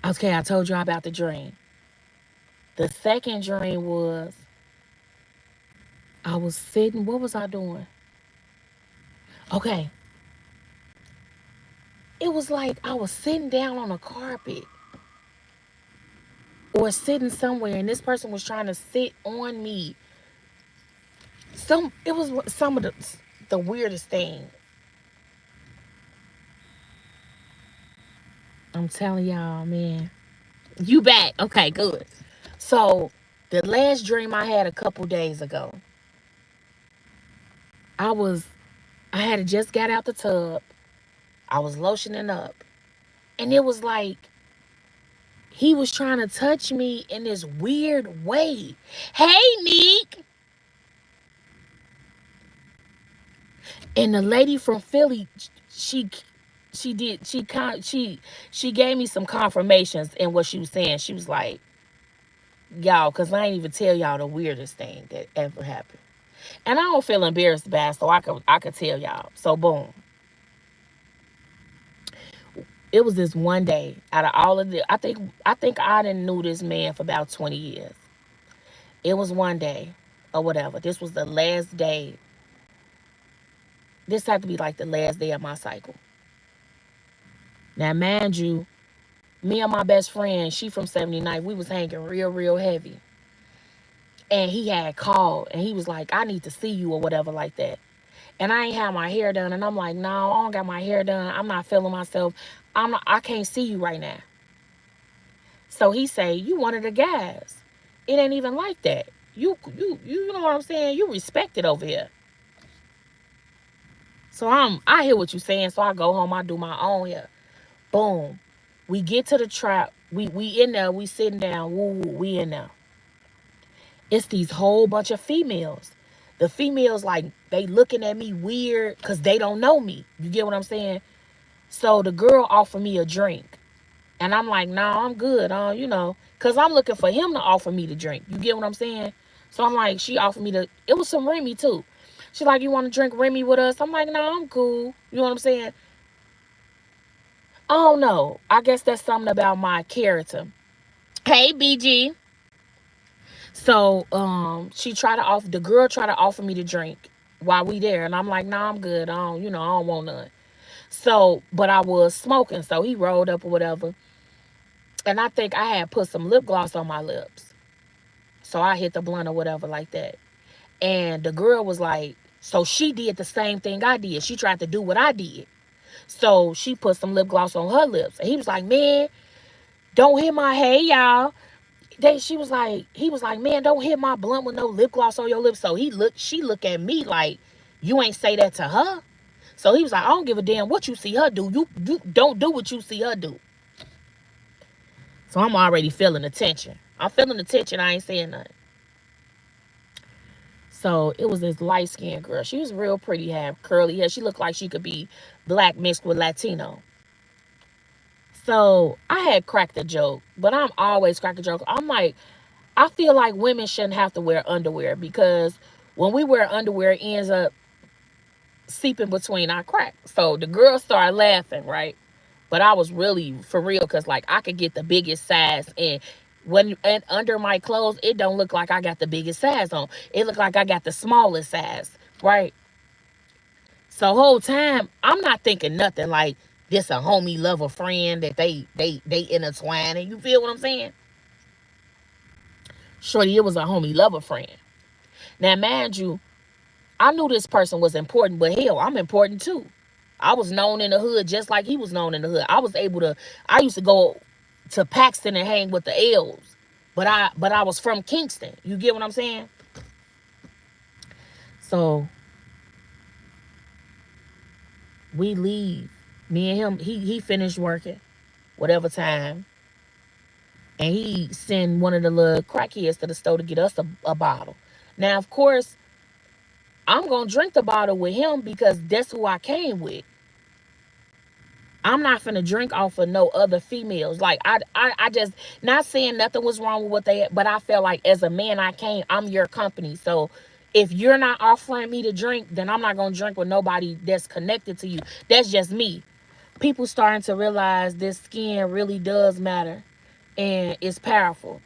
Okay, I told you about the dream. The second dream was I was sitting, what was I doing? Okay, it was like I was sitting down on a carpet or sitting somewhere and this person was trying to sit on me. It was some of the weirdest thing. I'm telling y'all, man. You back. Okay, good. So the last dream I had a couple days ago, I was I had just got out the tub. I was lotioning up. And it was like he was trying to touch me in this weird way. Hey, Nick. And the lady from Philly, she she did she gave me some confirmations in what she was saying. She was like, y'all, cause I ain't even tell y'all the weirdest thing that ever happened. And I don't feel embarrassed about it, so I could tell y'all. So boom. It was this one day out of all of the I think I didn't knew this man for about 20 years. It was one day or whatever. This was the last day. This had to be like the last day of my cycle. Now, mind you, me and my best friend, she from 79, we was hanging real, real heavy. And he had called and he was like, I need to see you or whatever like that. And I ain't had my hair done. And I'm like, no, I don't got my hair done. I'm not feeling myself. I can't see you right now. So he say, you one of the guys. It ain't even like that. You know what I'm saying? You respect it over here. So I hear what you saying. So I go home, I do my own hair. Boom. We get to the trap. We in there, we sitting down. Woo woo, we in there. It's these whole bunch of females. The females like they looking at me weird because they don't know me. You get what I'm saying? So the girl offered me a drink. And I'm like, nah, I'm good. Because I'm looking for him to offer me the drink. You get what I'm saying? So I'm like, she offered me it was some Remy too. She like, you want to drink Remy with us? I'm like, no, I'm cool. You know what I'm saying? I don't know. I guess that's something about my character. Hey, BG. So the girl tried to offer me the drink while we there. And I'm like, nah, I'm good. I don't want none. So, but I was smoking. So he rolled up or whatever. And I think I had put some lip gloss on my lips. So I hit the blunt or whatever like that. And the girl was like, so she did the same thing I did. She tried to do what I did. So she put some lip gloss on her lips. And he was like, man, don't hit my, hey, y'all. He was like, man, don't hit my blunt with no lip gloss on your lips. So she looked at me like, you ain't say that to her. So he was like, I don't give a damn what you see her do. You don't do what you see her do. So I'm already feeling the tension. I'm feeling the tension. I ain't saying nothing. So it was this light skinned girl. She was real pretty, had curly hair. She looked like she could be black mixed with Latino. So I had cracked a joke, but I'm always crack a joke. I'm like, I feel like women shouldn't have to wear underwear because when we wear underwear, it ends up seeping between our cracks. So the girl started laughing, right? But I was really for real because like I could get the biggest size and under my clothes, it don't look like I got the biggest size on. It look like I got the smallest size, right? So whole time I'm not thinking nothing like this a homie lover friend that they intertwine and you feel what I'm saying? Shorty, it was a homie lover friend. Now mind you, I knew this person was important, but hell, I'm important too. I was known in the hood just like he was known in the hood. I used to go to Paxton and hang with the L's. But I was from Kingston. You get what I'm saying? So we leave. Me and him, he finished working, whatever time. And he sent one of the little crackheads to the store to get us a bottle. Now, of course, I'm gonna drink the bottle with him because that's who I came with. I'm not finna drink off of no other females. Like I just not saying nothing was wrong with what they, but I felt like as a man, I'm your company. So if you're not offering me to drink, then I'm not gonna drink with nobody that's connected to you. That's just me. People starting to realize this skin really does matter. and it's powerful.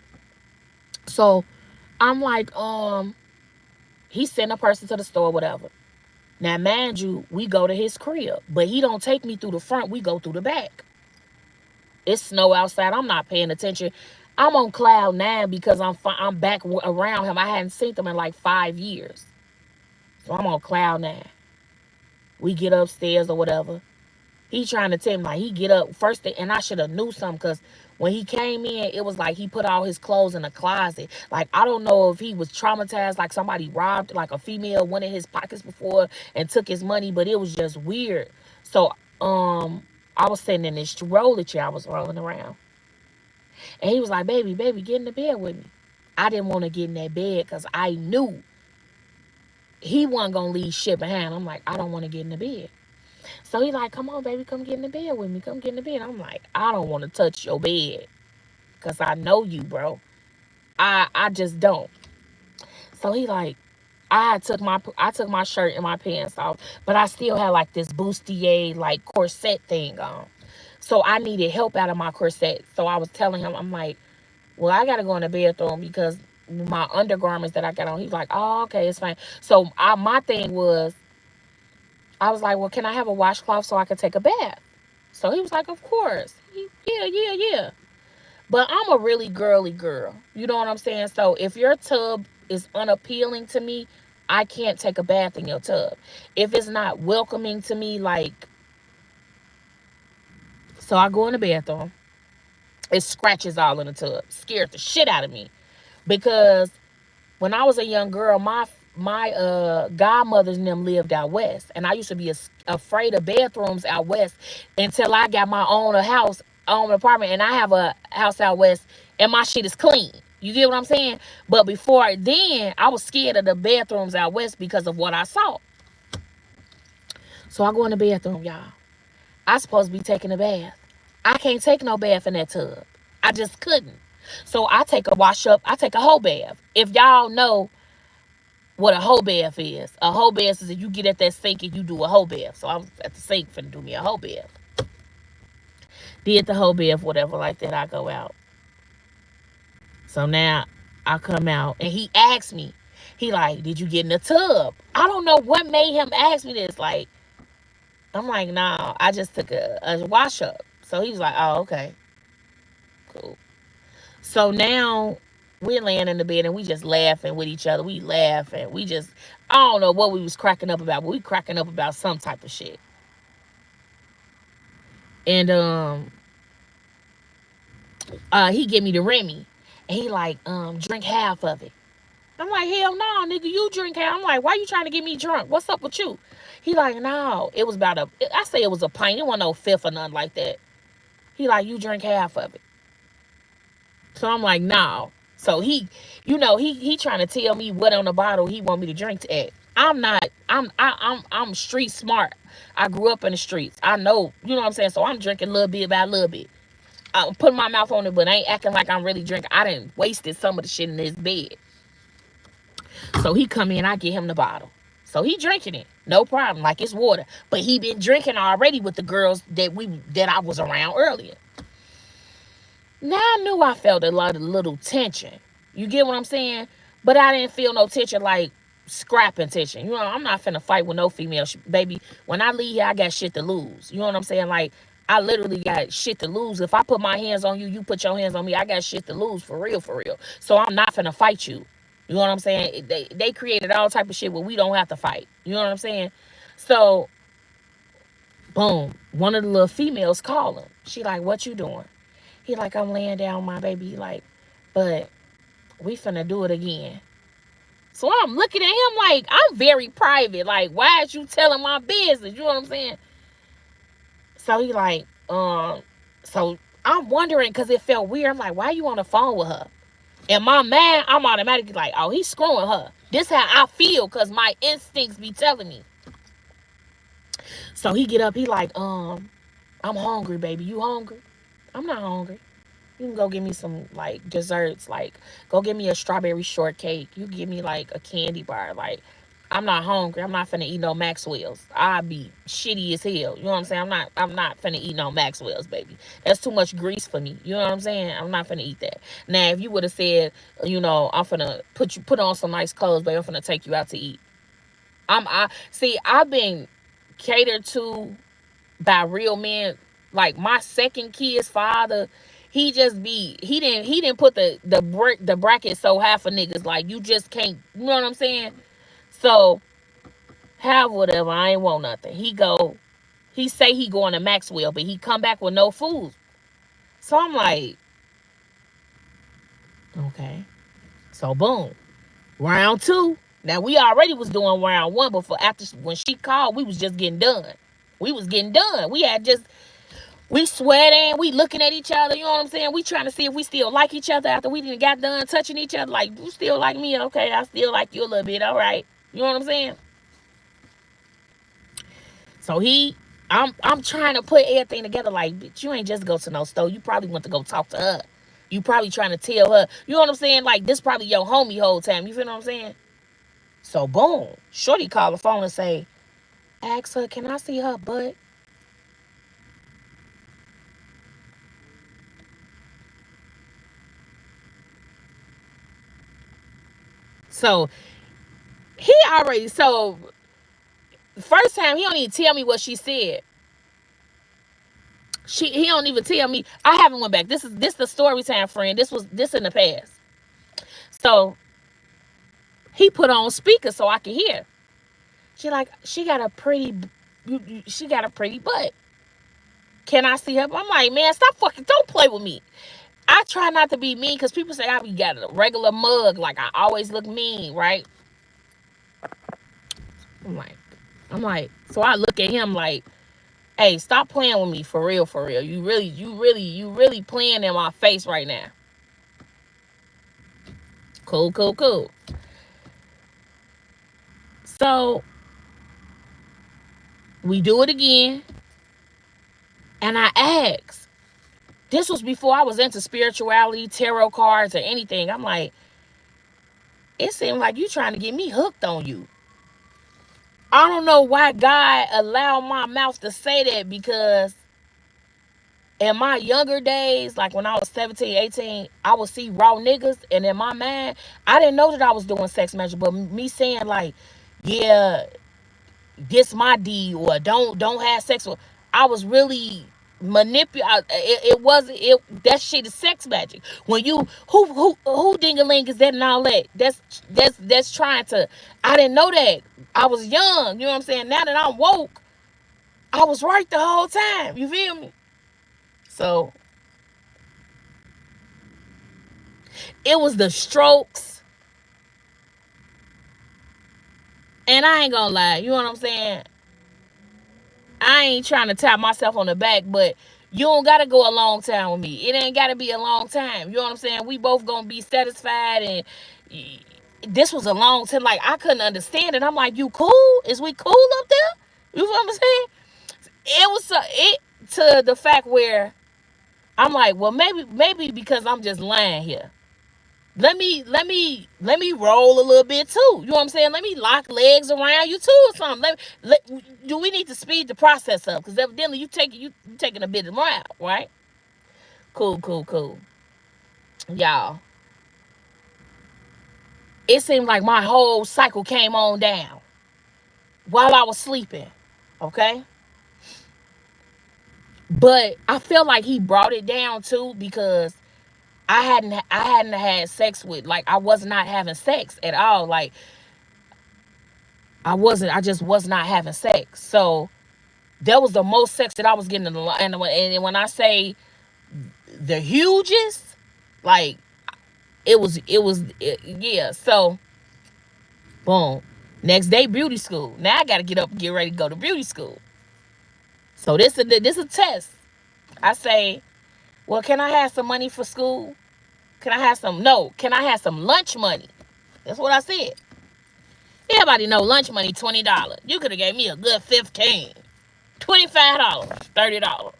So I'm like, he sent a person to the store, whatever. Now, mind you, we go to his crib, but he don't take me through the front. We go through the back. It's snow outside. I'm not paying attention. I'm on cloud nine because I'm back around him. I hadn't seen him in like 5 years, so I'm on cloud nine. We get upstairs or whatever. He trying to tell me like he get up first thing, and I should have knew something because when he came in, it was like he put all his clothes in a closet. Like I don't know if he was traumatized, like somebody robbed, like a female went in his pockets before and took his money, but it was just weird. So I was sitting in this roller chair, I was rolling around, and he was like, "Baby, baby, get in the bed with me." I didn't want to get in that bed because I knew he wasn't gonna leave shit behind. I'm like, I don't want to get in the bed. So he like, come on, baby, come get in the bed with me. Come get in the bed. I'm like, I don't want to touch your bed because I know you, bro. I just don't. So he like, I took my shirt and my pants off, but I still had like this bustier like corset thing on. So I needed help out of my corset. So I was telling him, I'm like, well, I gotta go in the bathroom because my undergarments that I got on. He's like, oh, okay, it's fine. So my thing was, I was like, well, can I have a washcloth so I can take a bath? So he was like, of course. Yeah, yeah, yeah. But I'm a really girly girl. You know what I'm saying? So if your tub is unappealing to me, I can't take a bath in your tub. If it's not welcoming to me, like, so I go in the bathroom. It scratches all in the tub. Scared the shit out of me. Because when I was a young girl, my godmothers and them lived out west, and I used to be afraid of bathrooms out west until I got my own house, own apartment, and I have a house out west, and my shit is clean. You get what I'm saying? But before then, I was scared of the bathrooms out west because of what I saw. So I go in the bathroom, y'all. I supposed to be taking a bath. I can't take no bath in that tub. I just couldn't. So I take a wash up. I take a whole bath. If y'all know what a whole bath is. A whole bath is if you get at that sink and you do a whole bath. So I was at the sink finna do me a whole bath. Did the whole bath, whatever like that. I go out. So now I come out and he asked me. He like, did you get in the tub? I don't know what made him ask me this. Like, I'm like, nah, I just took a wash up. So he was like, oh, okay, cool. So now we're laying in the bed and we just laughing with each other. We laughing. We just, I don't know what we was cracking up about, but we cracking up about some type of shit. And he give me the Remy. And he like, drink half of it. I'm like, hell no, nigga, you drink half. I'm like, why you trying to get me drunk? What's up with you? He like, no. It was about I say it was a pint. It wasn't no fifth or nothing like that. He like, you drink half of it. So I'm like, no. So he trying to tell me what on the bottle he want me to drink to at. I'm not. I'm street smart. I grew up in the streets. I know. You know what I'm saying. So I'm drinking a little bit by a little bit. I'm putting my mouth on it, but I ain't acting like I'm really drinking. I didn't wasted some of the shit in his bed. So he come in. I get him the bottle. So he drinking it, no problem, like it's water. But he been drinking already with the girls that I was around earlier. Now I knew I felt a lot of little tension. You get what I'm saying? But I didn't feel no tension like scrapping tension. You know, I'm not finna fight with no female. Baby, when I leave here, I got shit to lose. You know what I'm saying? Like, I literally got shit to lose. If I put my hands on you, you put your hands on me, I got shit to lose for real, for real. So I'm not finna fight you. You know what I'm saying? They created all type of shit where we don't have to fight. You know what I'm saying? So, boom. One of the little females calling. She like, what you doing? He like, I'm laying down my baby. He like, but we finna do it again. So I'm looking at him like, I'm very private. Like, why is you telling my business? You know what I'm saying? So he like, so I'm wondering because it felt weird. I'm like, why you on the phone with her? In my mind, I'm automatically like, oh, he's screwing her. This how I feel because my instincts be telling me. So he get up, he like, I'm hungry, baby. You hungry? I'm not hungry. You can go give me some like desserts, like go give me a strawberry shortcake. You give me like a candy bar, like I'm not hungry. I'm not finna eat no Maxwell's. I'll be shitty as hell. You know what I'm saying? I'm not finna eat no Maxwell's, baby. That's too much grease for me. You know what I'm saying? I'm not finna eat that. Now, if you would have said, I'm finna put on some nice clothes, baby, I'm finna take you out to eat. I've been catered to by real men. Like my second kid's father, he didn't put the bracket so high for niggas. Like you just can't, you know what I'm saying? So have whatever. I ain't want nothing. He say he going to Maxwell, but he come back with no food. So I'm like, okay. So boom, round two. Now we already was doing round one, but after when she called, we was just getting done. We was getting done. We sweating, we looking at each other. You know what I'm saying? We trying to see if we still like each other after we didn't got done touching each other. Like you still like me? Okay, I still like you a little bit. All right. You know what I'm saying? So I'm trying to put everything together. Like, bitch, you ain't just go to no store. You probably went to go talk to her. You probably trying to tell her. You know what I'm saying? Like, this probably your homie whole time. You feel what I'm saying? So, boom. Shorty call the phone and say, ask her, can I see her butt? So, so, first time, he don't even tell me what she said. He don't even tell me. I haven't went back. This the story time, friend. This in the past. So, he put on speaker so I can hear. She got a pretty butt. Can I see her? I'm like, man, stop fucking, don't play with me. I try not to be mean because people say I be got a regular mug, like I always look mean, right? I'm like, so I look at him like, hey, stop playing with me for real, for real. You really playing in my face right now. Cool, cool, cool. So we do it again, and I ask. This was before I was into spirituality, tarot cards, or anything. I'm like, it seemed like you trying to get me hooked on you. I don't know why God allowed my mouth to say that, because in my younger days, like when I was 17, 18, I would see raw niggas, and in my mind, I didn't know that I was doing sex magic, but me saying like, yeah, this my D, or don't have sex with, I was really manipulate. It wasn't it. That shit is sex magic. When you who ding-a-ling is that and all that. That's trying to. I didn't know that. I was young. You know what I'm saying? Now that I'm woke, I was right the whole time. You feel me? So it was the strokes, and I ain't gonna lie. You know what I'm saying? I ain't trying to tap myself on the back, but you don't gotta go a long time with me. It ain't gotta be a long time. You know what I'm saying? We both gonna be satisfied, and this was a long time. Like I couldn't understand it. I'm like, you cool? Is we cool up there? You know what I'm saying? It was it to the fact where I'm like, well, maybe because I'm just lying here. Let me roll a little bit too. You know what I'm saying? Let me lock legs around you too or something. Do we need to speed the process up? Because evidently you taking a bit of while, right? Cool, cool, cool. Y'all. It seemed like my whole cycle came on down while I was sleeping. Okay? But I feel like he brought it down too, because I hadn't had sex with, like, I was not having sex at all. Like I just was not having sex. So that was the most sex that I was getting in the, and when I say the hugest, like yeah. So boom, next day beauty school. Now I gotta get up and get ready to go to beauty school. So this a test. I say, well, can I have some money for school? Can I have some? No, can I have some lunch money? That's what I said. Everybody know lunch money $20. You could have gave me a good 15, $25, $30.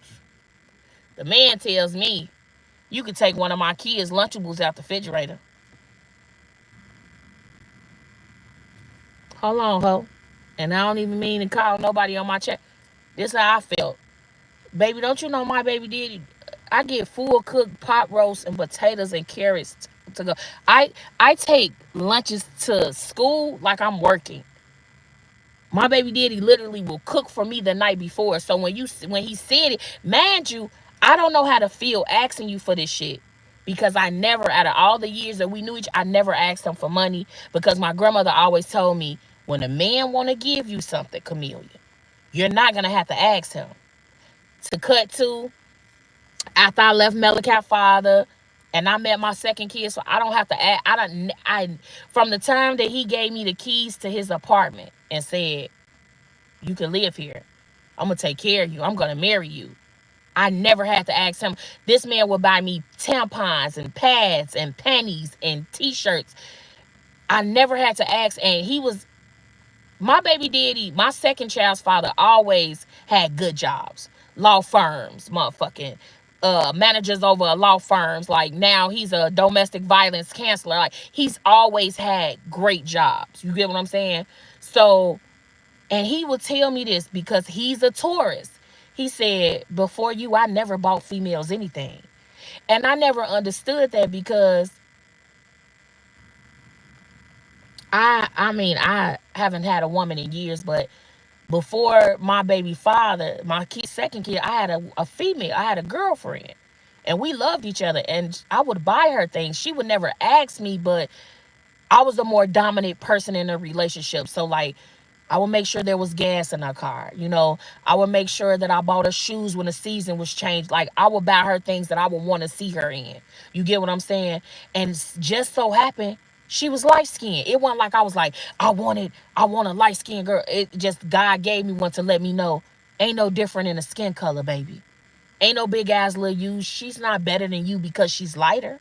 The man tells me you could take one of my kids' Lunchables out the refrigerator. Hold on, ho. And I don't even mean to call nobody on my chat. This how I felt. Baby, don't you know my baby daddy? I get full cooked pot roast and potatoes and carrots to go. I take lunches to school like I'm working. My baby daddy literally will cook for me the night before. So when he said it, mind you, I don't know how to feel asking you for this shit. Because I never, out of all the years that we knew each, I never asked him for money. Because my grandmother always told me, when a man want to give you something, Camilla, you're not gonna have to ask him. To cut to, after I left Mellecat father and I met my second kid, so I don't have to ask. I from the time that he gave me the keys to his apartment and said, you can live here. I'm gonna take care of you. I'm gonna marry you. I never had to ask him. This man would buy me tampons and pads and panties and t-shirts. I never had to ask, and he was my baby daddy. My second child's father always had good jobs, law firms, motherfucking managers over law firms. Like now he's a domestic violence counselor. Like he's always had great jobs. You get what I'm saying? So, and he would tell me this because he's a Taurus. He said, before you, I never bought females anything. And I never understood that because I haven't had a woman in years, but before my baby father, my second kid, I had a female, I had a girlfriend. And we loved each other. And I would buy her things. She would never ask me, but I was the more dominant person in the relationship. So like I would make sure there was gas in her car. You know, I would make sure that I bought her shoes when the season was changed. Like I would buy her things that I would want to see her in. You get what I'm saying? And just so happened she was light skinned. It wasn't like I was like, I want a light skinned girl. It just God gave me one to let me know ain't no different in the skin color, baby. Ain't no big ass little you. She's not better than you because she's lighter.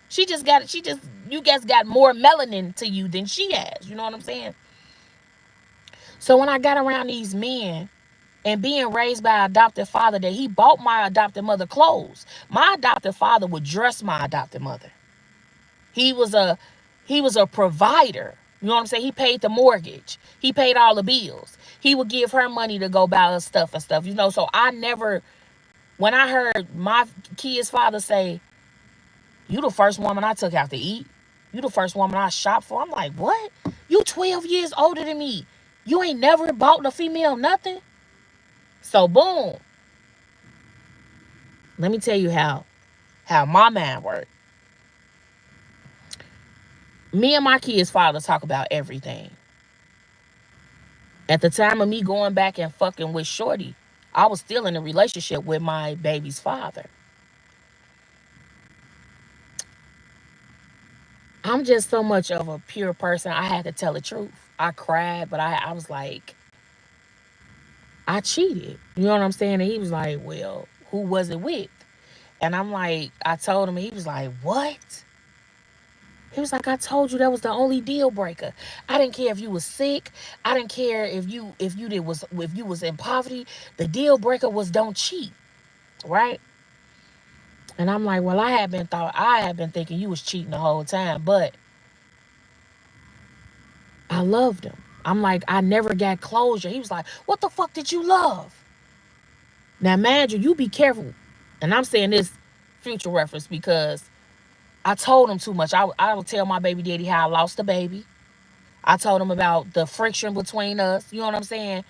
You guys got more melanin to you than she has. You know what I'm saying? So when I got around these men and being raised by an adopted father that he bought my adopted mother clothes. My adopted father would dress my adopted mother. He was a he was a provider. You know what I'm saying? He paid the mortgage. He paid all the bills. He would give her money to go buy her stuff and stuff. You know, so I never when I heard my kid's father say, you the first woman I took out to eat. You the first woman I shopped for. I'm like, what? You 12 years older than me. You ain't never bought a female nothing? So boom. Let me tell you how my mind worked. Me and my kid's father talk about everything. At the time of me going back and fucking with Shorty, I was still in a relationship with my baby's father. I'm just so much of a pure person. I had to tell the truth. I cried, but I was like, I cheated. You know what I'm saying? And he was like, well, who was it with? And I'm like, I told him, and he was like, what? He was like, I told you that was the only deal breaker. I didn't care if you was sick. I didn't care if you was in poverty. The deal breaker was don't cheat, right? And I'm like, well, I had been thinking you was cheating the whole time, but I loved him. I'm like, I never got closure. He was like, what the fuck did you love? Now, manager, you be careful. And I'm saying this future reference because I told him too much. I would tell my baby daddy how I lost the baby. I told him about the friction between us. You know what I'm saying?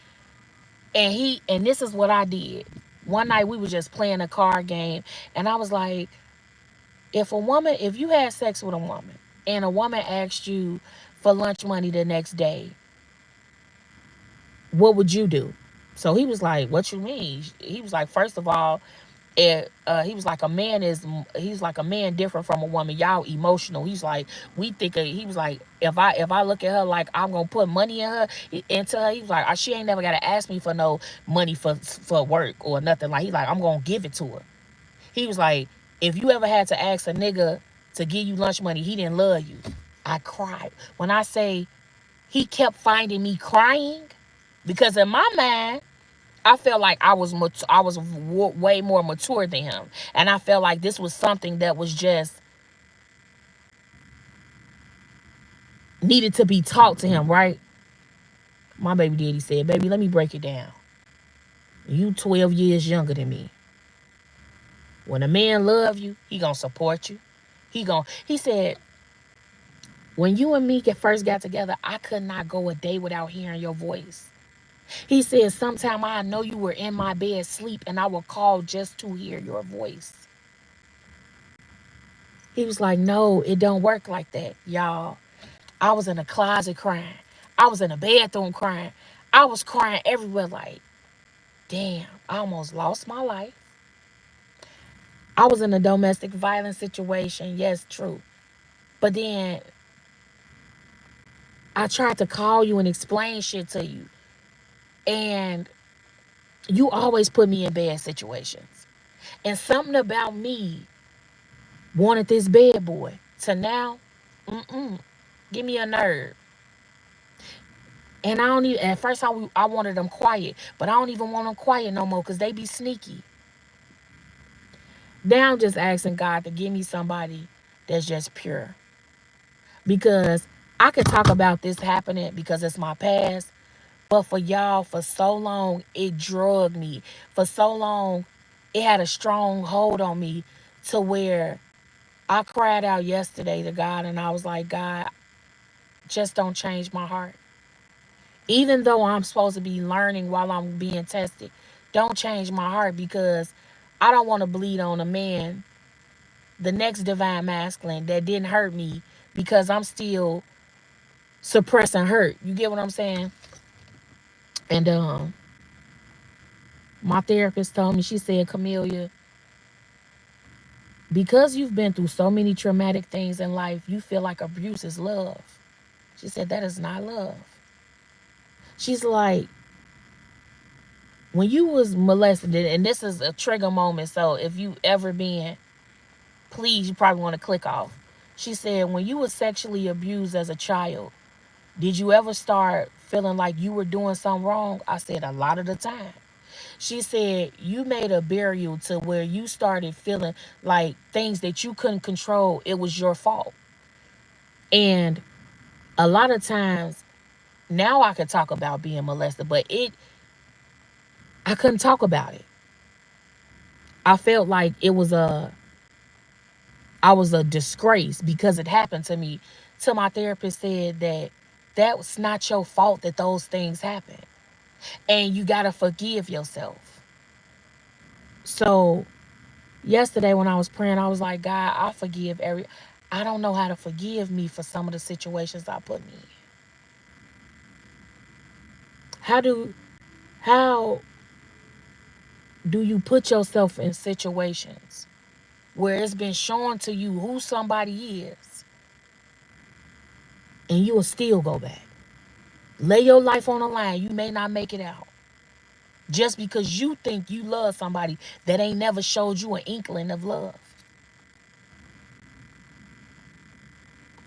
And this is what I did. One night we were just playing a card game, and I was like, if you had sex with a woman and a woman asked you for lunch money the next day, what would you do? So he was like, what you mean? He was like, first of all, he was like he's like a man different from a woman. Y'all emotional. He's like he was like if I look at her like I'm gonna put money into her. He was like she ain't never gotta ask me for no money for work or nothing. Like he's like I'm gonna give it to her. He was like if you ever had to ask a nigga to give you lunch money, he didn't love you. I cried when I say he kept finding me crying because in my mind I felt like I was way more mature than him, and I felt like this was something that was just needed to be taught to him, right? My baby daddy said, baby, let me break it down. You 12 years younger than me. When a man love you, he gonna support you. He said, when you and me first got together, I could not go a day without hearing your voice. He said, sometime I know you were in my bed sleep and I would call just to hear your voice. He was like, no, it don't work like that, y'all. I was in a closet crying. I was in a bathroom crying. I was crying everywhere like, damn, I almost lost my life. I was in a domestic violence situation. Yes, true. But then I tried to call you and explain shit to you. And you always put me in bad situations. And something about me wanted this bad boy. To now, give me a nerve. And I don't even, at first I wanted them quiet. But I don't even want them quiet no more because they be sneaky. Now I'm just asking God to give me somebody that's just pure. Because I could talk about this happening because it's my past. But for y'all, for so long, it drugged me. For so long, it had a strong hold on me to where I cried out yesterday to God and I was like, God, just don't change my heart. Even though I'm supposed to be learning while I'm being tested, don't change my heart because I don't want to bleed on a man, the next divine masculine that didn't hurt me because I'm still suppressing hurt. You get what I'm saying? And my therapist told me, she said, Camillia, because you've been through so many traumatic things in life, you feel like abuse is love. She said, that is not love. She's like, when you was molested, and this is a trigger moment, so if you ever been, please, you probably want to click off. She said, when you was sexually abused as a child, did you ever start feeling like you were doing something wrong? I said, a lot of the time. She said, you made a burial to where you started feeling like things that you couldn't control, it was your fault. And a lot of times, now I could talk about being molested, but I couldn't talk about it. I felt like I was a disgrace because it happened to me. So my therapist said that was not your fault that those things happen. And you got to forgive yourself. So yesterday when I was praying, I was like, God, I don't know how to forgive me for some of the situations I put me in. How do how do you put yourself in situations where it's been shown to you who somebody is and you will still go back? Lay your life on the line. You may not make it out. Just because you think you love somebody that ain't never showed you an inkling of love.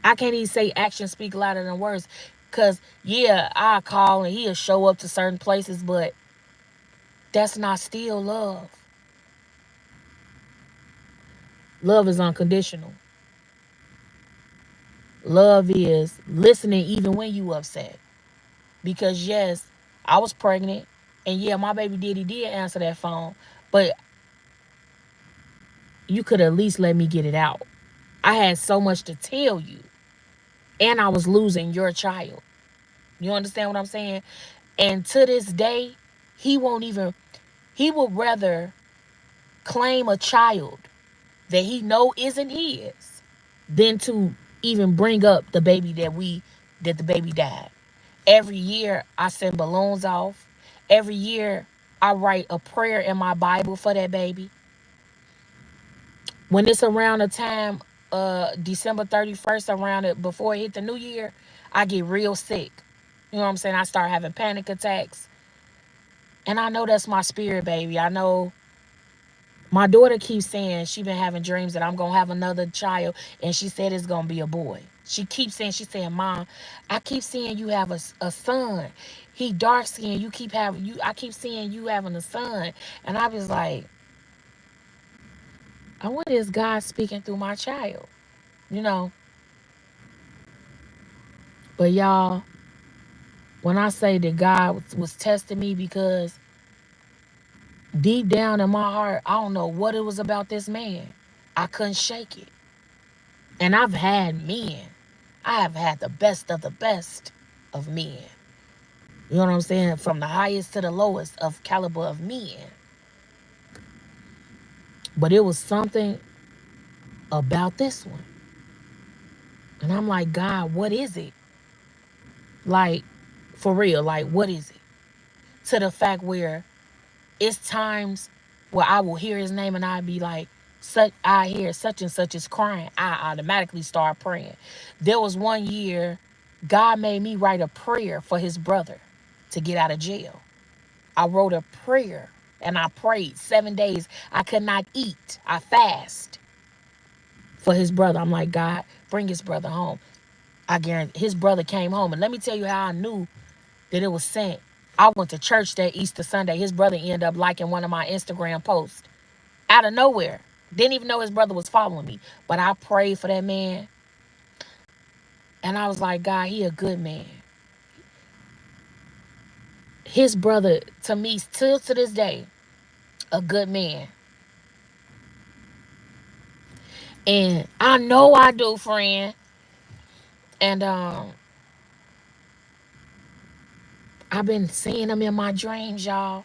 I can't even say actions speak louder than words. Cause yeah, I call and he'll show up to certain places, but that's not still love. Love is unconditional. Love is listening even when you upset. Because yes, I was pregnant, and yeah, my baby daddy did answer that phone, but you could at least let me get it out. I had so much to tell you, and I was losing your child. You understand what I'm saying? And to this day, he won't even, he would rather claim a child that he know isn't his than to even bring up the baby that the baby died. Every year I send balloons off. Every year I write a prayer in my Bible for that baby. When it's around the time December 31st, around it before it hit the new year, I get real sick. You know what I'm saying? I start having panic attacks. And I know that's my spirit, baby. I know my daughter keeps saying she been having dreams that I'm gonna have another child, and she said it's gonna be a boy. She keeps saying, she saying, Mom, I keep seeing you have a son. He dark skinned. You keep having you. I keep seeing you having a son, and I was like, I wonder is God speaking through my child, you know? But y'all, When I say that God was testing me, because deep down in my heart, I don't know what it was about this man. I couldn't shake it. And I've had men. I have had the best of men. You know what I'm saying? From the highest to the lowest of caliber of men. But it was something about this one. And I'm like, God, what is it? Like, for real, like, what is it? To the fact where it's times where I will hear his name and I'd be like, I hear such and such is crying. I automatically start praying. There was one year, God made me write a prayer for his brother to get out of jail. I wrote a prayer and I prayed 7 days. I could not eat. I fast for his brother. I'm like, God, bring his brother home. I guarantee his brother came home. And let me tell you how I knew that it was sent. I went to church that Easter Sunday. His brother ended up liking one of my Instagram posts out of nowhere. Didn't even know his brother was following me. But I prayed for that man. And I was like, God, he a good man. His brother, to me, still to this day, a good man. And I know I do, friend. And I've been seeing him in my dreams, y'all.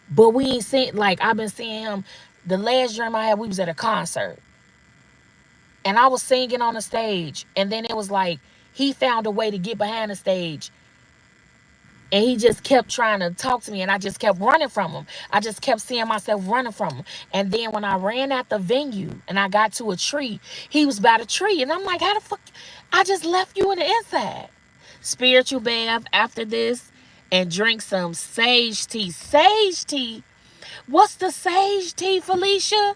But we ain't seen, like, I've been seeing him. The last dream I had, we was at a concert. And I was singing on the stage. And then it was like, he found a way to get behind the stage. And he just kept trying to talk to me. And I just kept running from him. I just kept seeing myself running from him. And then when I ran at the venue and I got to a tree, he was by the tree. And I'm like, how the fuck? I just left you in the inside. Spiritual bath after this and drink some sage tea. Sage tea? What's the sage tea, Felicia?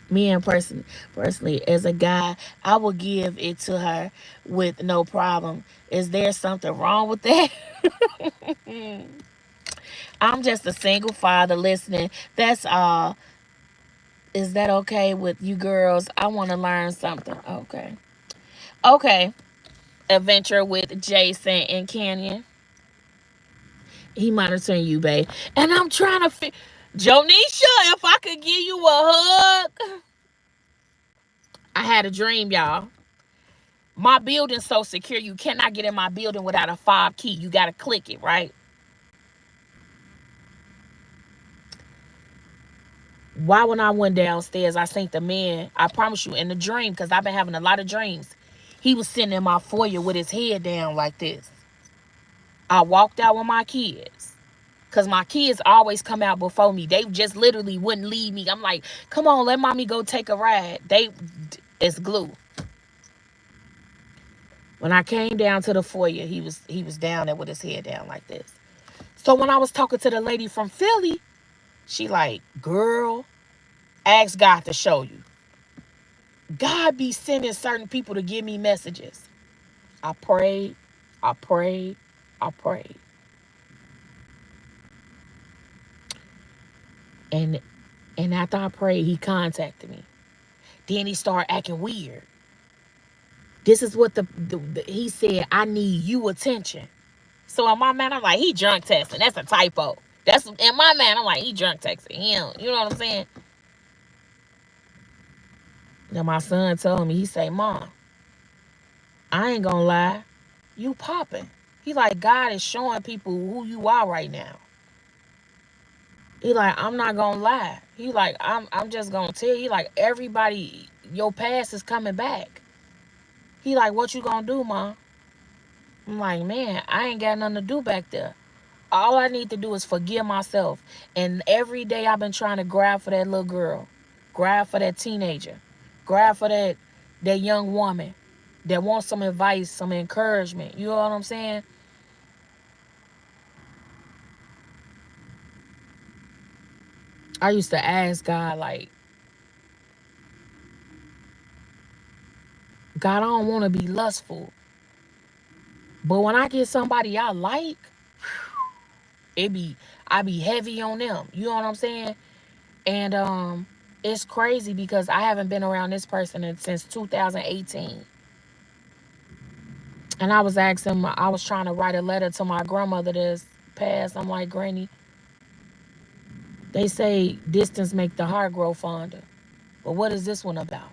Me and personally, as a guy, I will give it to her with no problem. Is there something wrong with that? I'm just a single father listening. That's all. Is that okay with you girls? I want to learn something. Okay. Okay. Adventure with Jason and Canyon. He monitoring you, babe. And I'm trying to Jonisha, if I could give you a hug. I had a dream, y'all. My building's so secure, you cannot get in my building without a fob key. You got to click it, right? Why, when I went downstairs, I seen the man, I promise you, in the dream, because I've been having a lot of dreams. He was sitting in my foyer with his head down like this. I walked out with my kids. Because my kids always come out before me. They just literally wouldn't leave me. I'm like, come on, let mommy go take a ride. It's glue. When I came down to the foyer, he was down there with his head down like this. So when I was talking to the lady from Philly, she like, girl, ask God to show you. God be sending certain people to give me messages. I prayed, I prayed, I prayed. And after I prayed, he contacted me. Then he started acting weird. This is what he said, I need you attention. So in my mind, I'm like, he drunk texting. That's a typo. That's in my mind, I'm like, he drunk texting him. You know what I'm saying? Then my son told me, he say, Mom, I ain't gonna lie, you popping. He like, God is showing people who you are right now. He like, I'm not gonna lie. He like, I'm just gonna tell you, he like, everybody, your past is coming back. He like, what you gonna do, Mom? I'm like, man, I ain't got nothing to do back there. All I need to do is forgive myself. And every day I've been trying to grab for that little girl, grab for that teenager, grab for that young woman that wants some advice, some encouragement. You know what I'm saying? I used to ask God, like, God, I don't want to be lustful. But when I get somebody I like, I be heavy on them. You know what I'm saying? And it's crazy because I haven't been around this person since 2018. And I was asking, I was trying to write a letter to my grandmother that's passed. I'm like, Granny, they say distance make the heart grow fonder. But what is this one about?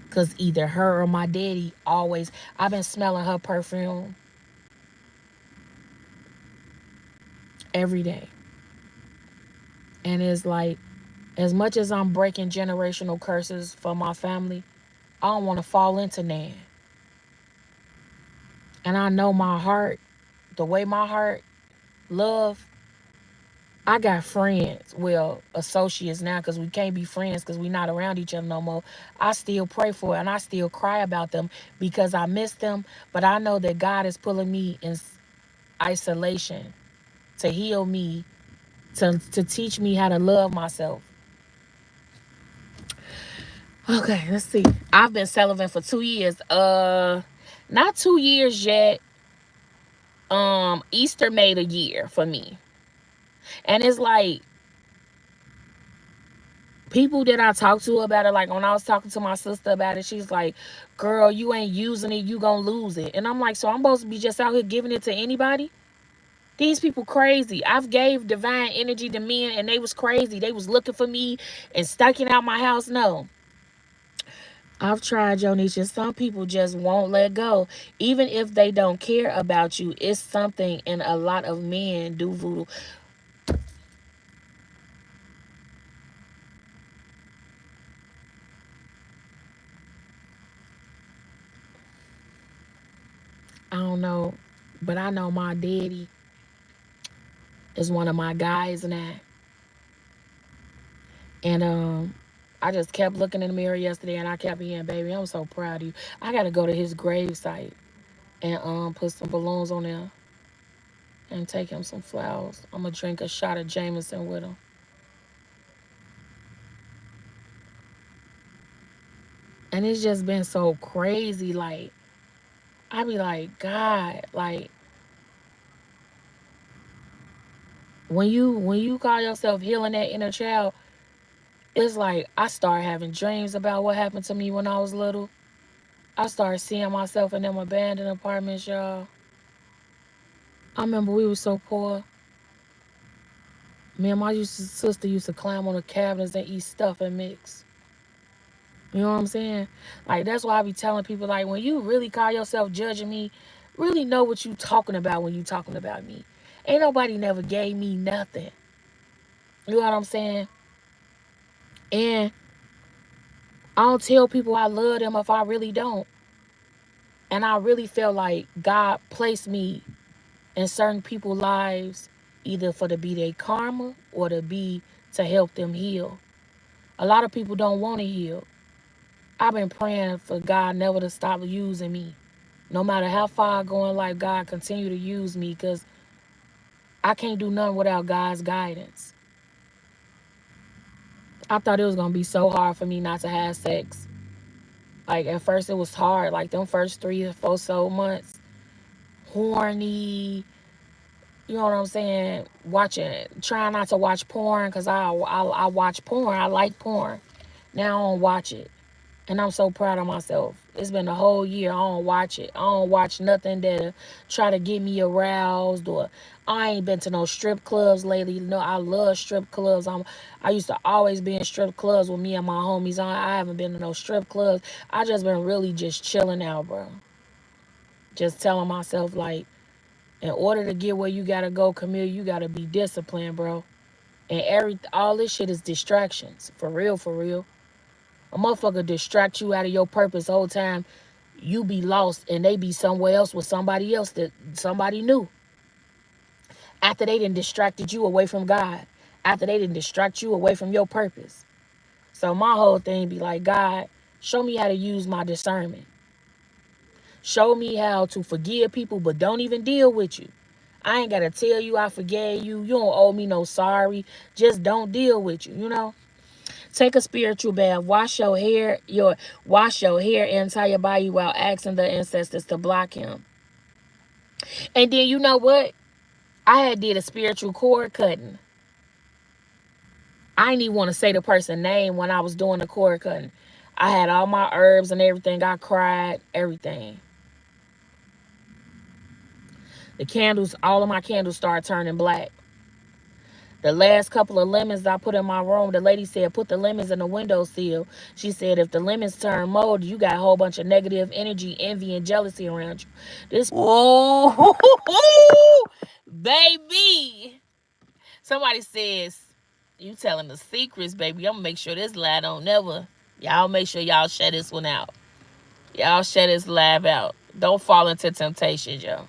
Because either her or my daddy always, I've been smelling her perfume every day. And it's like, as much as I'm breaking generational curses for my family, I don't want to fall into Nan. And I know my heart, the way my heart love, I got friends, well, associates now, because we can't be friends because we not around each other no more. I still pray for it and I still cry about them because I miss them. But I know that God is pulling me in isolation to heal me, to teach me how to love myself. Okay, let's see. I've been celibate for 2 years. Not 2 years yet. Easter made a year for me. And it's like people that I talk to about it, like when I was talking to my sister about it, she's like, girl, you ain't using it, you gonna lose it. And I'm like, so I'm supposed to be just out here giving it to anybody? These people crazy. I've gave divine energy to men and they was crazy. They was looking for me and staking out my house. No. I've tried, Jonisha. Some people just won't let go. Even if they don't care about you, it's something, and a lot of men do voodoo. I don't know, but I know my daddy is one of my guys now. And I just kept looking in the mirror yesterday and I kept hearing, baby, I'm so proud of you. I gotta go to his grave site and put some balloons on there and take him some flowers. I'm gonna drink a shot of Jameson with him. And it's just been so crazy. Like, I be like, God, like when you call yourself healing that inner child, it's like I start having dreams about what happened to me when I was little. I started seeing myself in them abandoned apartments, y'all. I remember we were so poor. Me and my sister used to climb on the cabinets and eat stuff and mix. You know what I'm saying? Like that's why I be telling people, like, when you really call yourself judging me, really know what you talking about when you talking about me. Ain't nobody never gave me nothing. You know what I'm saying? And I don't tell people I love them if I really don't. And I really feel like God placed me in certain people's lives either for to be their karma or to help them heal. A lot of people don't want to heal. I've been praying for God never to stop using me. No matter how far I go in life, God continue to use me because I can't do nothing without God's guidance. I thought it was going to be so hard for me not to have sex. Like at first it was hard. Like them first 3 or 4 so months. Horny. You know what I'm saying? Watching. Trying not to watch porn because I watch porn. I like porn. Now I don't watch it. And I'm so proud of myself. It's been a whole year. I don't watch it. I don't watch nothing that try to get me aroused, or I ain't been to no strip clubs lately. No, I love strip clubs. I used to always be in strip clubs with me and my homies. I haven't been to no strip clubs. I just been really just chilling out, bro. Just telling myself like, in order to get where you gotta go, Camille, you gotta be disciplined, bro. And all this shit is distractions. For real, for real. A motherfucker distract you out of your purpose the whole time. You be lost and they be somewhere else with somebody else that somebody knew. After they done distracted you away from God. After they done distract you away from your purpose. So my whole thing be like, God, show me how to use my discernment. Show me how to forgive people but don't even deal with you. I ain't gotta tell you I forgave you. You don't owe me no sorry. Just don't deal with you, you know? Take a spiritual bath. Wash your hair and entire body while asking the ancestors to block him. And then you know what? I had did a spiritual cord cutting. I didn't even want to say the person's name when I was doing the cord cutting. I had all my herbs and everything. I cried, everything. The candles, all of my candles started turning black. The last couple of lemons I put in my room, the lady said, put the lemons in the windowsill. She said, if the lemons turn mold, you got a whole bunch of negative energy, envy, and jealousy around you. This, oh, baby. Somebody says, you telling the secrets, baby. I'm going to make sure this lie don't never. Y'all make sure y'all share this one out. Y'all share this live out. Don't fall into temptation, yo.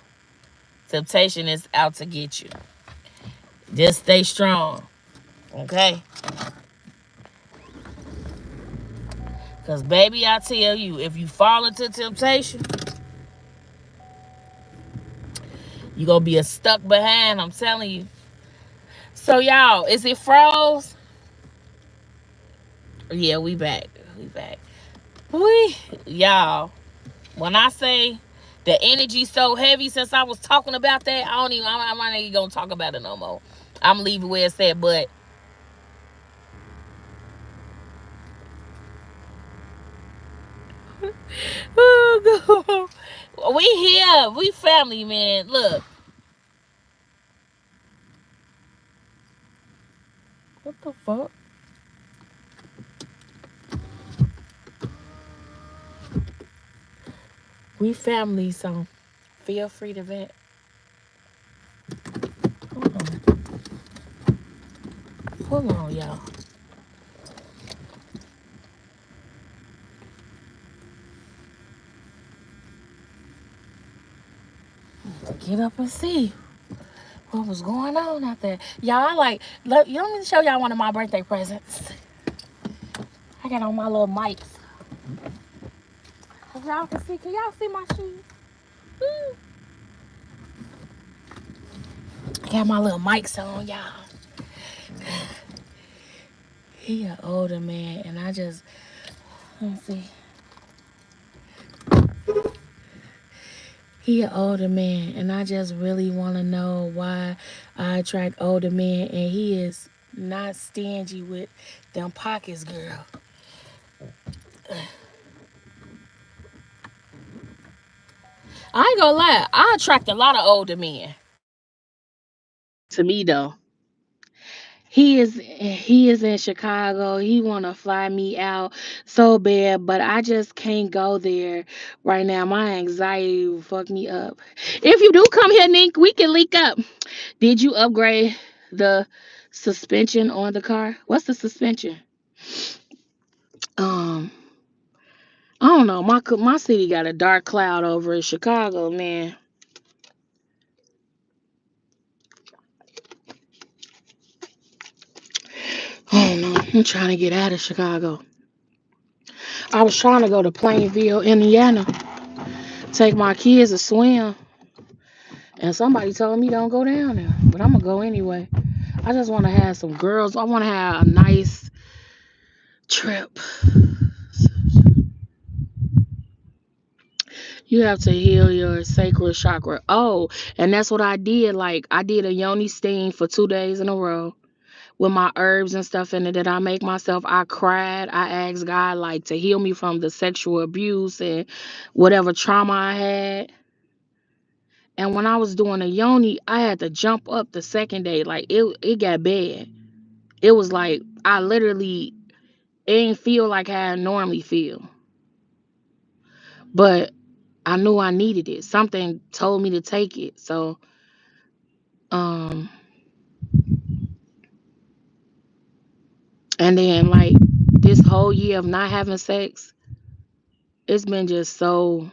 Temptation is out to get you. Just stay strong. Okay? Because, baby, I tell you, if you fall into temptation, you're going to be stuck behind. I'm telling you. So, y'all, is it froze? Yeah, we back. We back. Y'all, when I say the energy so heavy since I was talking about that, I'm not even going to talk about it no more. I'm leaving where it's at, but oh, God. We here. We family, man. Look. What the fuck? We family, so feel free to vent. Hold on. Hold on, y'all. Get up and see what was going on out there. Y'all, let me show y'all one of my birthday presents. I got on my little mics. If y'all can see, can y'all see my shoes? I got my little mics on, y'all. He an older man, and I just, let me see. He an older man, and I just really want to know why I attract older men, and he is not stingy with them pockets, girl. I ain't gonna lie, I attract a lot of older men. To me, though. He is in Chicago. He wanna fly me out so bad, but I just can't go there right now. My anxiety will fuck me up. If you do come here, Nick, we can link up. Did you upgrade the suspension on the car? What's the suspension? Um, I don't know. My city got a dark cloud over in Chicago, man. I don't know. I'm trying to get out of Chicago. I was trying to go to Plainville, Indiana, take my kids to swim, and somebody told me don't go down there, but I'm gonna go anyway. I just want to have some girls. I want to have a nice trip. You have to heal your sacral chakra. Oh, and that's what I did. Like, I did a yoni steam for 2 days in a row with my herbs and stuff in it that I make myself. I cried. I asked God, like, to heal me from the sexual abuse and whatever trauma I had. And when I was doing a yoni, I had to jump up the second day. Like, it got bad. It was like I literally it didn't feel like how I normally feel. But I knew I needed it. Something told me to take it. So um and then, like, this whole year of not having sex, it's been just so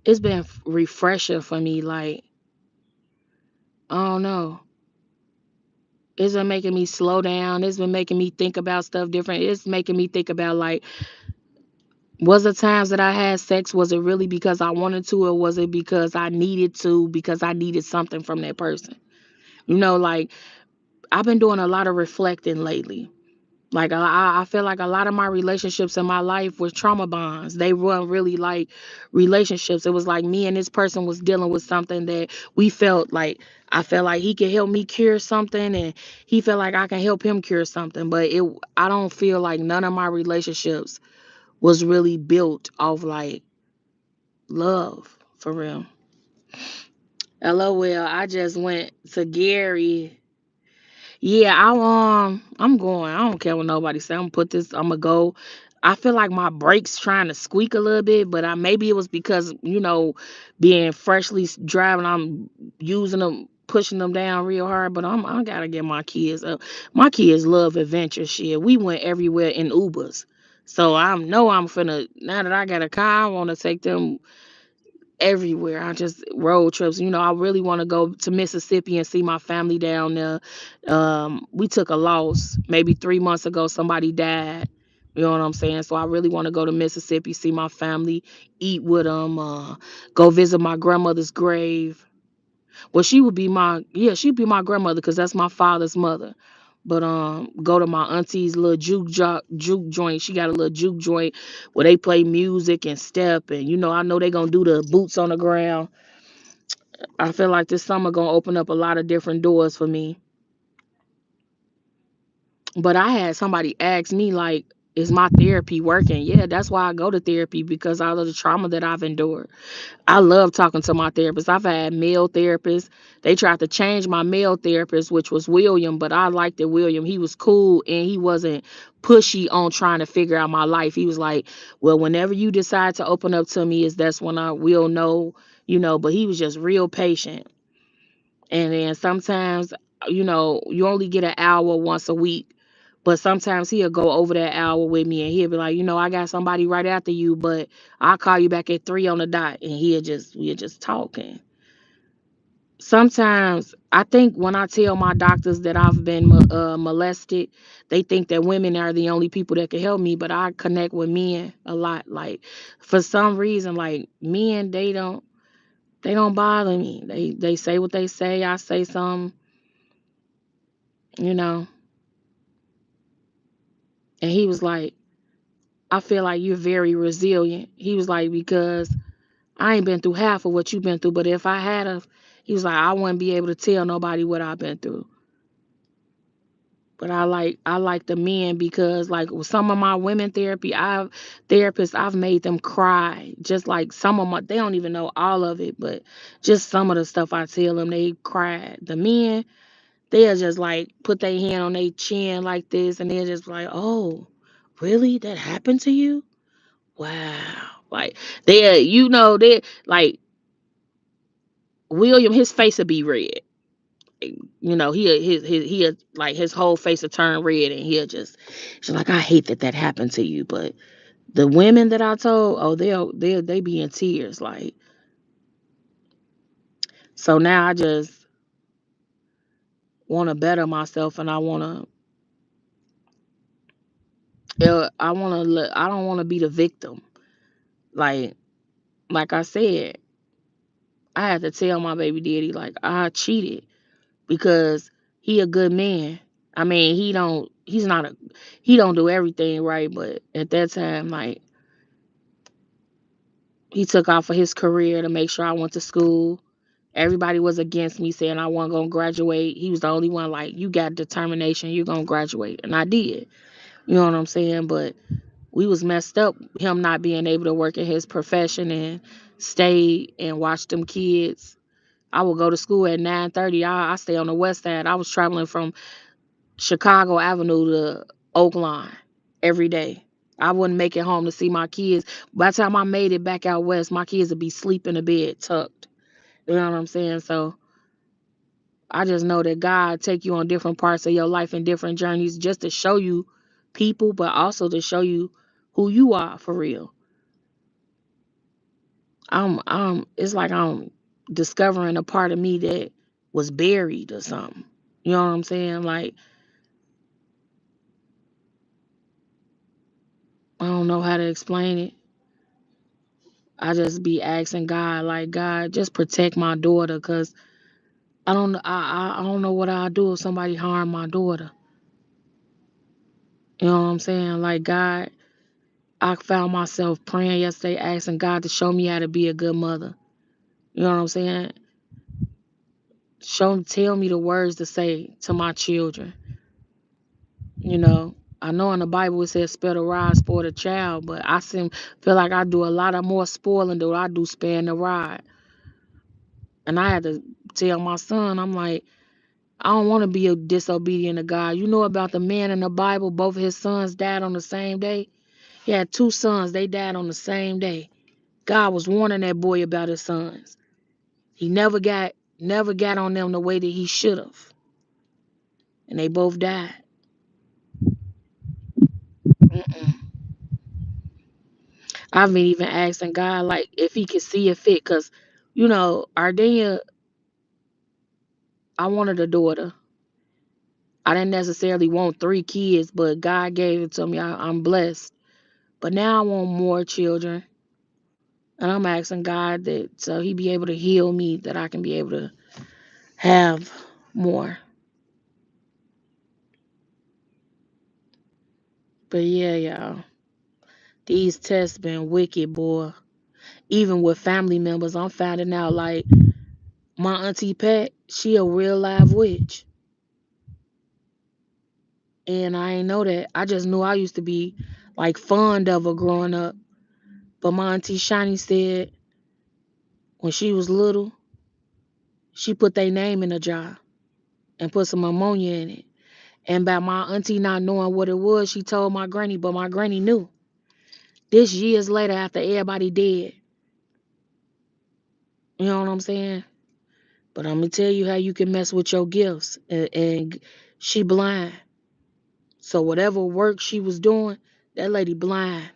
it's been refreshing for me. Like, I don't know. It's been making me slow down. It's been making me think about stuff different. It's making me think about, like, was the times that I had sex, was it really because I wanted to, or was it because I needed to, because I needed something from that person? Like, I've been doing a lot of reflecting lately. Like, I feel like a lot of my relationships in my life was trauma bonds. They weren't really like relationships. It was like me and this person was dealing with something that we felt like I felt like he could help me cure something, and he felt like I can help him cure something. But I don't feel like none of my relationships was really built off like love for real. LOL. I just went to Gary. Yeah, I'm going. I don't care what nobody say. I'm gonna put this. I'm gonna go. I feel like my brakes trying to squeak a little bit, but maybe it was because being freshly driving, I'm using them, pushing them down real hard. But I gotta get my kids up. My kids love adventure shit. We went everywhere in Ubers, so I'm finna, now that I got a car, I want to take them everywhere. I just road trips. I really want to go to Mississippi and see my family down there. We took a loss maybe 3 months ago. Somebody died. You know what I'm saying? So I really want to go to Mississippi, see my family, eat with them, go visit my grandmother's grave. Well, she'd be my grandmother because that's my father's mother. But go to my auntie's little juke joint. She got a little juke joint where they play music and step, and I know they gonna do the boots on the ground. I feel like this summer gonna open up a lot of different doors for me. But I had somebody ask me like, "Is my therapy working?" Yeah, that's why I go to therapy, because all of the trauma that I've endured. I love talking to my therapist. I've had male therapists. They tried to change my male therapist, which was William, but I liked it. William, he was cool and he wasn't pushy on trying to figure out my life. He was like, "Well, whenever you decide to open up to me, that's when I will know." But he was just real patient. And then sometimes, you only get an hour once a week. But sometimes he'll go over that hour with me and he'll be like, "I got somebody right after you, but I'll call you back at 3 on the dot." And we'll just talking. Sometimes I think when I tell my doctors that I've been molested, they think that women are the only people that can help me, but I connect with men a lot. Like, for some reason, like, men, they don't bother me. They say what they say. I say something, you know. And he was like, "I feel like you're very resilient." He was like, "Because I ain't been through half of what you've been through, but if I had a," he was like, "I wouldn't be able to tell nobody what I've been through." But I like the men, because like with some of my women therapists, I've made them cry. Just like some of my, they don't even know all of it, but just some of the stuff I tell them, they cried. The men, they'll just like put their hand on their chin like this, and they're just like, "Oh, really? That happened to you? Wow." Like, they like William, his face would be red. He like his whole face would turn red, and she's like, "I hate that happened to you." But the women that I told, oh, they be in tears. Like, so now I just want to better myself, and I don't want to be the victim. Like, I said, I had to tell my baby daddy like I cheated, because he a good man. I mean, he don't do everything right, but at that time, like, he took off for his career to make sure I went to school. Everybody was against me, saying I wasn't gonna graduate. He was the only one like, "You got determination, you're gonna graduate," and I did. You know what I'm saying? But we was messed up, him not being able to work in his profession and stay and watch them kids. I would go to school at 9:30. I stay on the west side. I was traveling from Chicago Avenue to Oakline every day. I wouldn't make it home to see my kids. By the time I made it back out west, my kids would be sleeping in the bed tucked. You know what I'm saying? So I just know that God take you on different parts of your life and different journeys, just to show you people, but also to show you who you are for real. It's like I'm discovering a part of me that was buried or something. You know what I'm saying? Like, I don't know how to explain it. I just be asking God, like, "God, just protect my daughter, cause I don't know what I'll do if somebody harm my daughter." You know what I'm saying? Like, God, I found myself praying yesterday, asking God to show me how to be a good mother. You know what I'm saying? Tell me the words to say to my children. You know, I know in the Bible it says spare the rod, spoil the child, but feel like I do a lot of more spoiling than I do sparing the rod. And I had to tell my son, I'm like, I don't want to be a disobedient to God. You know about the man in the Bible, both of his sons died on the same day? He had 2 sons, they died on the same day. God was warning that boy about his sons. He never got on them the way that he should have. And they both died. Mm-mm. I've been even asking God, like, if he could see it fit. Because, Ardenia, I wanted a daughter. I didn't necessarily want 3 kids, but God gave it to me. I'm blessed. But now I want more children. And I'm asking God that so he be able to heal me, that I can be able to have more. But yeah, y'all. These tests been wicked, boy. Even with family members, I'm finding out, like, my auntie Pat, she a real live witch. And I ain't know that. I just knew I used to be, like, fond of her growing up. But my auntie Shani said when she was little, she put their name in a jar and put some ammonia in it. And by my auntie not knowing what it was, she told my granny, but my granny knew. This years later after everybody dead. You know what I'm saying? But I'm going to tell you how you can mess with your gifts. And she blind. So whatever work she was doing, that lady blind.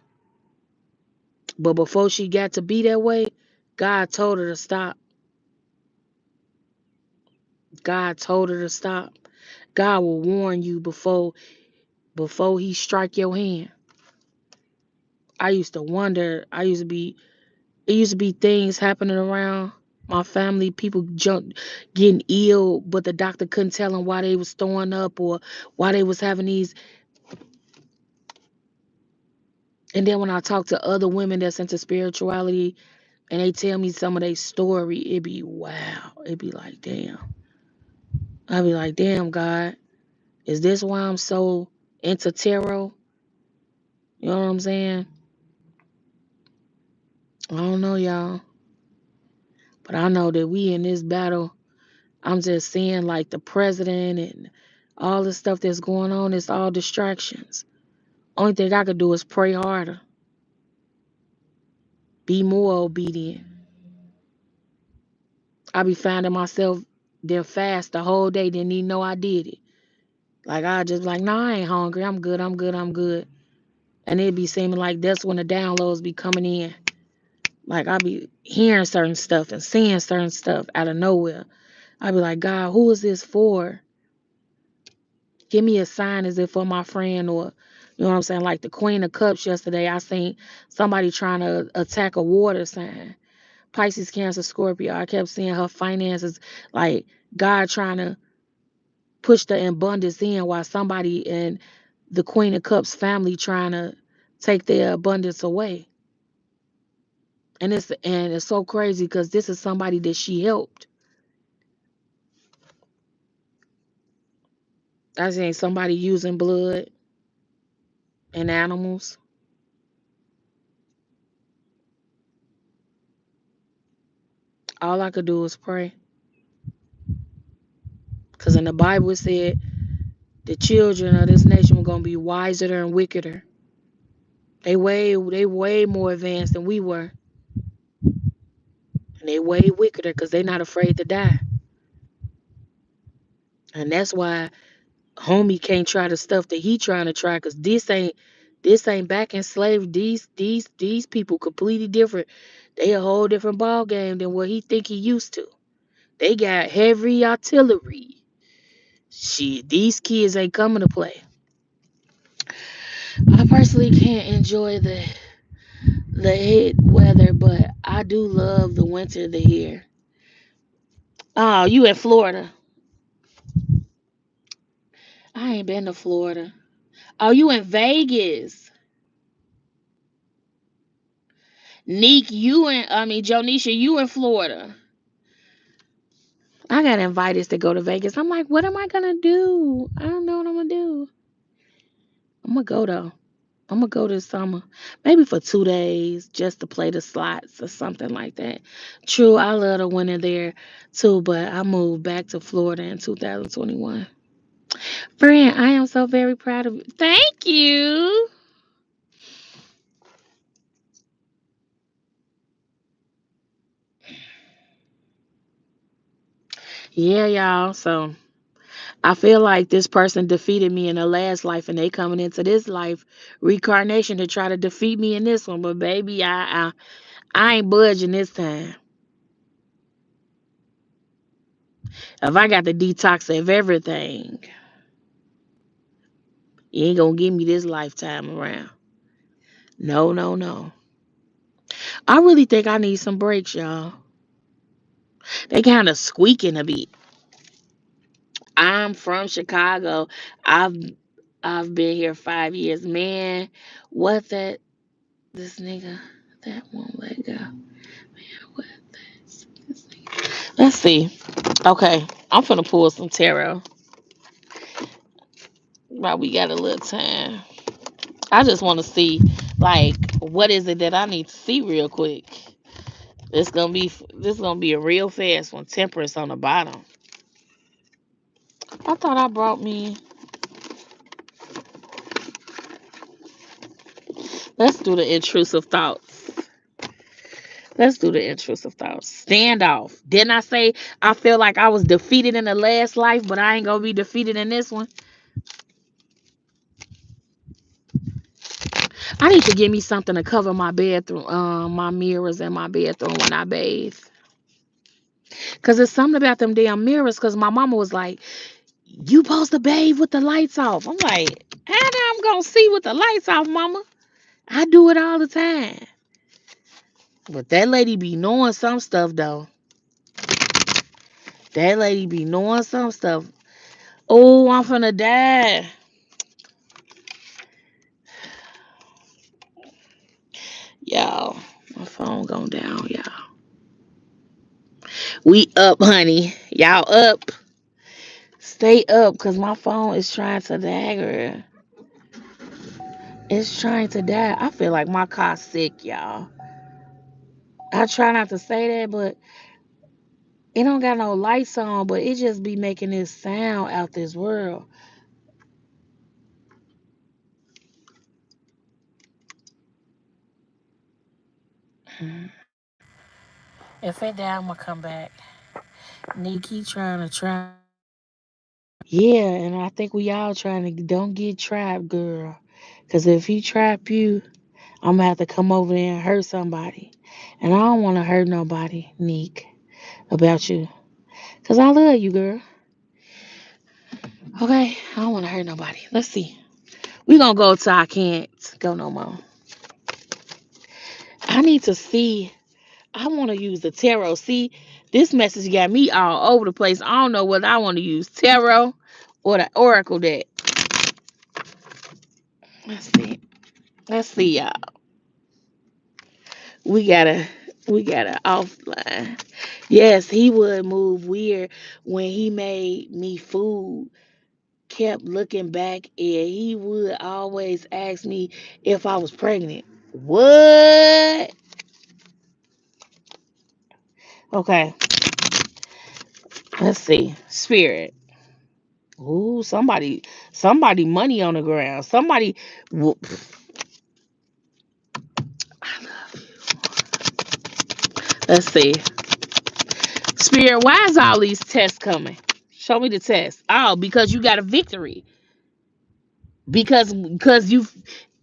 But before she got to be that way, God told her to stop. God told her to stop. God will warn you before he strike your hand. I used to wonder, it used to be things happening around my family, people getting ill, but the doctor couldn't tell them why they was throwing up or why they was having these. And then when I talk to other women that's into spirituality and they tell me some of their story, it be wow. It be like, damn. I be like, damn, God, is this why I'm so into tarot? You know what I'm saying? I don't know, y'all. But I know that we in this battle. I'm just seeing like the president and all the stuff that's going on. It's all distractions. Only thing I could do is pray harder. Be more obedient. I be finding myself then fast the whole day, didn't even know I did it. Like I just like, nah, I ain't hungry. I'm good. I'm good. I'm good. And it be seeming like that's when the downloads be coming in. Like I be hearing certain stuff and seeing certain stuff out of nowhere. I be like, God, who is this for? Give me a sign, is it for my friend? Or you know what I'm saying? Like the Queen of Cups yesterday, I seen somebody trying to attack a water sign. Pisces, Cancer, Scorpio. I kept seeing her finances, like God trying to push the abundance in while somebody in the Queen of Cups family trying to take their abundance away. And it's so crazy because this is somebody that she helped. I seen somebody using blood and animals. All I could do was pray. Because in the Bible it said the children of this nation were gonna be wiser and wickeder. They way more advanced than we were. And they way wickeder because they not afraid to die. And that's why homie can't try the stuff that he trying to try, because this ain't back in slavery. These people completely different. They a whole different ball game than what he think he used to. They got heavy artillery. Shit, these kids ain't coming to play. I personally can't enjoy the hot weather, but I do love the winter to here. Oh, you in Florida? I ain't been to Florida. Oh, you in Vegas? Neek, Jonisha, you in Florida? I got invited to go to Vegas. I'm like, what am I gonna do? I don't know what I'm gonna do. I'm gonna go though. I'm gonna go this summer, maybe for 2 days, just to play the slots or something like that. True, I love the winter there too, but I moved back to Florida in 2021. Friend, I am so very proud of you. Thank you. Yeah, y'all. So I feel like this person defeated me in the last life, and they coming into this life reincarnation to try to defeat me in this one. But baby, I ain't budging this time. If I got the detox of everything, you ain't gonna give me this lifetime around. No, no, no. I really think I need some breaks, y'all. They kind of squeaking a bit. I'm from Chicago. I've I've been here 5 years. Man, what that this nigga that won't let go. Man, what this nigga. Let's see. Okay, I'm finna pull some tarot while we got a little time. I just want to see, like, what is it that I need to see real quick. This gonna be a real fast one. Temperance on the bottom. I thought I brought me. Let's do the intrusive thoughts. Let's do the intrusive thoughts. Standoff. Didn't I say I feel like I was defeated in the last life, but I ain't gonna be defeated in this one? I need to give me something to cover my bathroom, my mirrors in my bedroom when I bathe. Cause there's something about them damn mirrors. Cause my mama was like, "You supposed to bathe with the lights off." I'm like, "How I'm gonna see with the lights off, mama? I do it all the time." But that lady be knowing some stuff though. That lady be knowing some stuff. Oh, I'm finna die. Y'all, my phone going down, y'all. We up, honey. Y'all up. Stay up, cause my phone is trying to die, girl. It's trying to die. I feel like my car's sick, y'all. I try not to say that, but it don't got no lights on, but it just be making this sound out this world. If it die, I'm gonna come back. Nikki trying to try. Yeah, and I think we all trying to don't get trapped, girl. Cause if he trap you, I'm gonna have to come over there and hurt somebody. And I don't wanna hurt nobody, Neek, about you. Cause I love you, girl. Okay? I don't wanna hurt nobody. Let's see. We gonna go till I can't go no more. I need to see. I wanna use the tarot. See, this message got me all over the place. I don't know whether I wanna use tarot or the oracle deck. Let's see. Let's see, y'all. We gotta we gotta offline. Yes, he would move weird when he made me food. Kept looking back, and he would always ask me if I was pregnant. What? Okay, let's see. Spirit. Ooh, somebody money on the ground. Somebody. I love you. Let's see. Spirit, why is all these tests coming? Show me the test. Oh, because you got a victory. Because you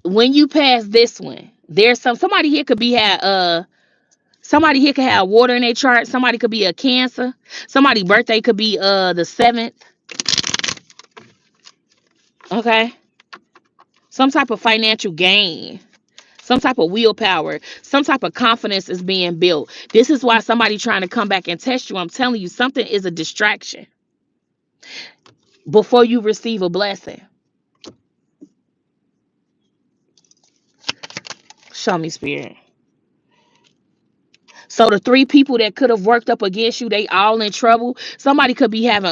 when you pass this one, there's somebody here could be had somebody here could have water in their chart. Somebody could be a Cancer. Somebody's birthday could be the 7th. Okay. Some type of financial gain. Some type of willpower. Some type of confidence is being built. This is why somebody trying to come back and test you. I'm telling you, something is a distraction before you receive a blessing. Show me, spirit. So the three people that could have worked up against you, they all in trouble. Somebody could be having